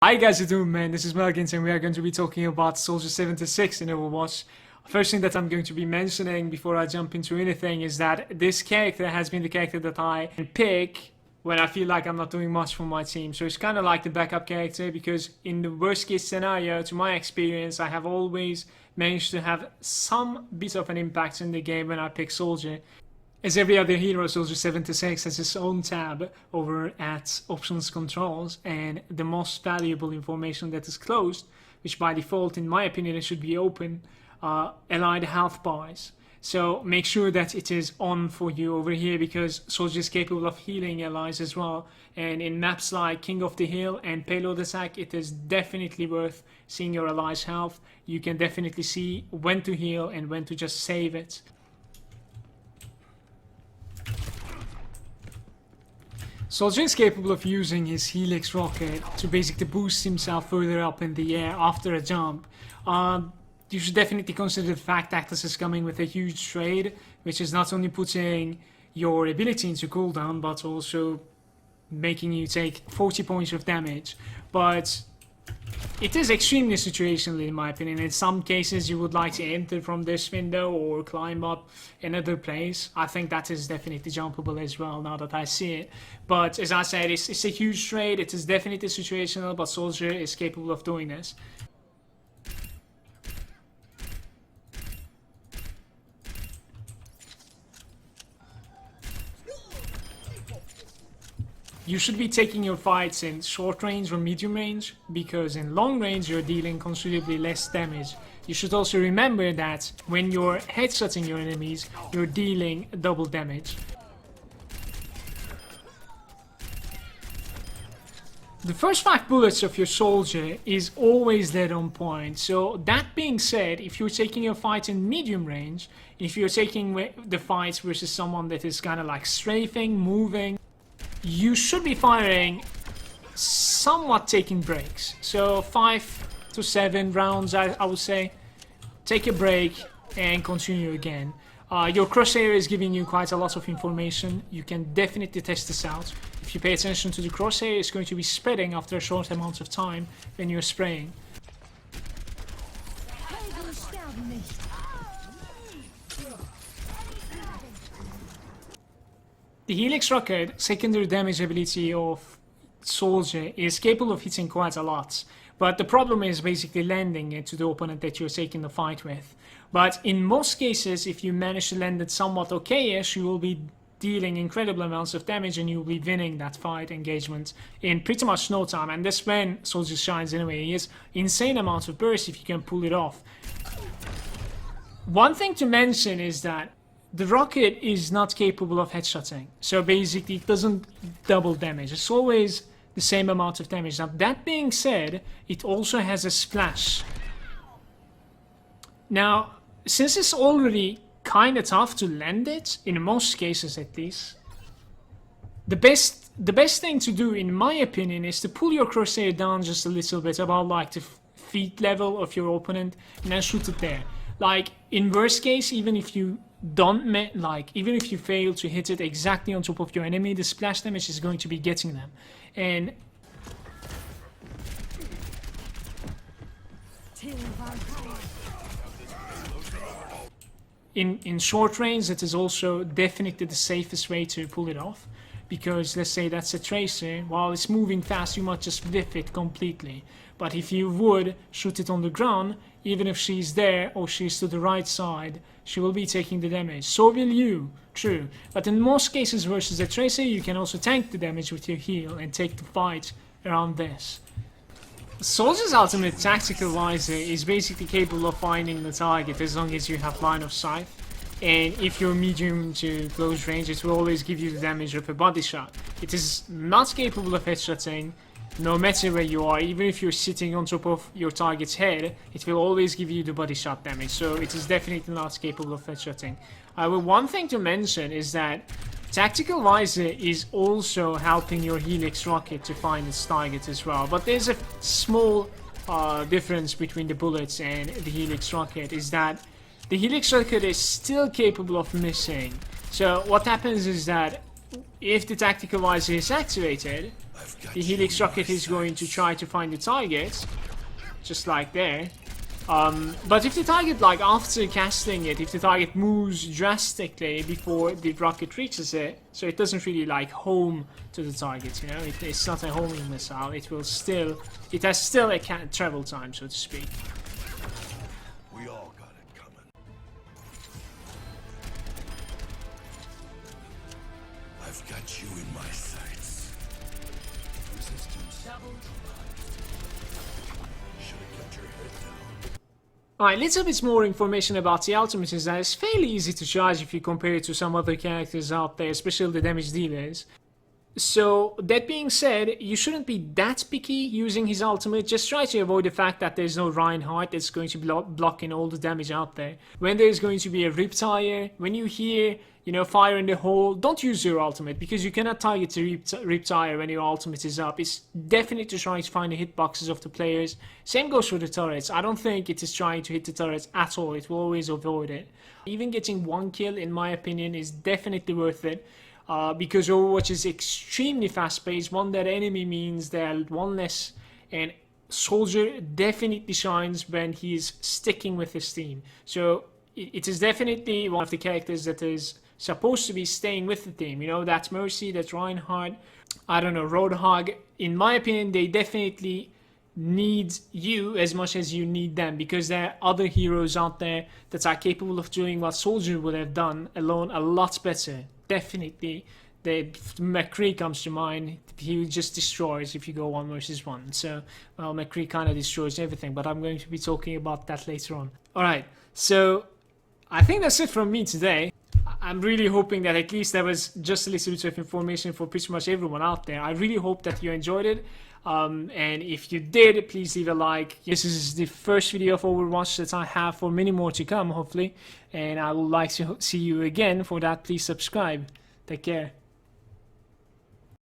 Hi guys, how you doing, man? This is Malagant and we are going to be talking about Soldier 76 in Overwatch. First thing that I'm going to be mentioning before I jump into anything is that this character has been the character that I pick when I feel like I'm not doing much for my team. So it's kind of like the backup character, because in the worst case scenario, to my experience, I have always managed to have some bit of an impact in the game when I pick Soldier. As every other hero, Soldier 76 has its own tab over at Options Controls, and the most valuable information that is closed, which by default, in my opinion, it should be open, allied health bars. So make sure that it is on for you over here, because Soldier is capable of healing allies as well. And in maps like King of the Hill and Payload Attack, it is definitely worth seeing your allies' health. You can definitely see when to heal and when to just save it. Soldier is capable of using his Helix rocket to basically boost himself further up in the air after a jump. You should definitely consider the fact that this is coming with a huge trade, which is not only putting your ability into cooldown, but also making you take 40 points of damage. But it is extremely situational in my opinion. In some cases you would like to enter from this window or climb up another place. I think that is definitely jumpable as well now that I see it. But as I said, it's a huge trade. It is definitely situational, but Soldier is capable of doing this. You should be taking your fights in short range or medium range, because in long range you're dealing considerably less damage. You should also remember that when you're headshotting your enemies, you're dealing double damage. The first 5 bullets of your Soldier is always dead on point. So that being said, if you're taking your fight in medium range, if you're taking the fights versus someone that is kind of like strafing, moving, you should be firing somewhat taking breaks. So 5 to 7 rounds, I would say. Take a break and continue again. Your crosshair is giving you quite a lot of information. You can definitely test this out. If you pay attention to the crosshair, it's going to be spreading after a short amount of time when you're spraying. The Helix rocket secondary damage ability of Soldier is capable of hitting quite a lot, but the problem is basically landing it to the opponent that you're taking the fight with. But in most cases, if you manage to land it somewhat okay-ish, you will be dealing incredible amounts of damage and you'll be winning that fight engagement in pretty much no time. And that's when Soldier shines anyway. He has insane amounts of burst if you can pull it off. One thing to mention is that the rocket is not capable of headshotting, so basically it doesn't double damage. It's always the same amount of damage. Now that being said, it also has a splash. Now, since it's already kind of tough to land it, in most cases at least, the best thing to do, in my opinion, is to pull your crosshair down just a little bit, about like the feet level of your opponent, and then shoot it there. Like, in worst case, even if you even if you fail to hit it exactly on top of your enemy, the splash damage is going to be getting them. And in short range, it is also definitely the safest way to pull it off, because let's say that's a tracer, while it's moving fast you might just whiff it completely. But if you would shoot it on the ground, even if she's there or she's to the right side, she will be taking the damage. So will you, true. But in most cases versus a tracer, you can also tank the damage with your heal and take the fight around this. Soldier's ultimate tactical visor is basically capable of finding the target as long as you have line of sight. And if you're medium to close range, it will always give you the damage of a body shot. It is not capable of headshotting, no matter where you are. Even if you're sitting on top of your target's head, it will always give you the body shot damage. So it is definitely not capable of headshotting. One thing to mention is that Tactical Visor is also helping your Helix rocket to find its target as well. But there's a small difference between the bullets and the Helix rocket, is that the Helix rocket is still capable of missing. So what happens is that if the tactical visor is activated, the helix rocket is going to try to find the target, just like there. But if the target, like after casting it, if the target moves drastically before the rocket reaches it, so it doesn't really like home to the target, you know, it's not a homing missile, it has still a travel time, so to speak. We all got it coming. I've got you in my sights. Resistance doubled. Should have kept your head down. Alright, little bit more information about the ultimate is that it's fairly easy to charge if you compare it to some other characters out there, especially the damage dealers. So, that being said, you shouldn't be that picky using his ultimate. Just try to avoid the fact that there's no Reinhardt that's going to be blocking all the damage out there. When there's going to be a Riptire, when you hear, you know, fire in the hole, don't use your ultimate, because you cannot target the Riptire when your ultimate is up. It's definitely trying to find the hitboxes of the players. Same goes for the turrets. I don't think it is trying to hit the turrets at all. It will always avoid it. Even getting one kill, in my opinion, is definitely worth it. Because Overwatch is extremely fast-paced. One dead enemy means they're one less, and Soldier definitely shines when he's sticking with his team. So it is definitely one of the characters that is supposed to be staying with the team. You know, that's Mercy, that's Reinhardt, I don't know, Roadhog. In my opinion, they definitely need you as much as you need them, because there are other heroes out there that are capable of doing what Soldier would have done alone a lot better. Definitely, McCree comes to mind. He just destroys if you go 1 versus 1. So, well, McCree kind of destroys everything, but I'm going to be talking about that later on. Alright, so I think that's it from me today. I'm really hoping that at least there was just a little bit of information for pretty much everyone out there. I really hope that you enjoyed it. And if you did, please leave a like. This is the first video of Overwatch that I have, for many more to come, hopefully. And I would like to see you again. For that, please subscribe. Take care.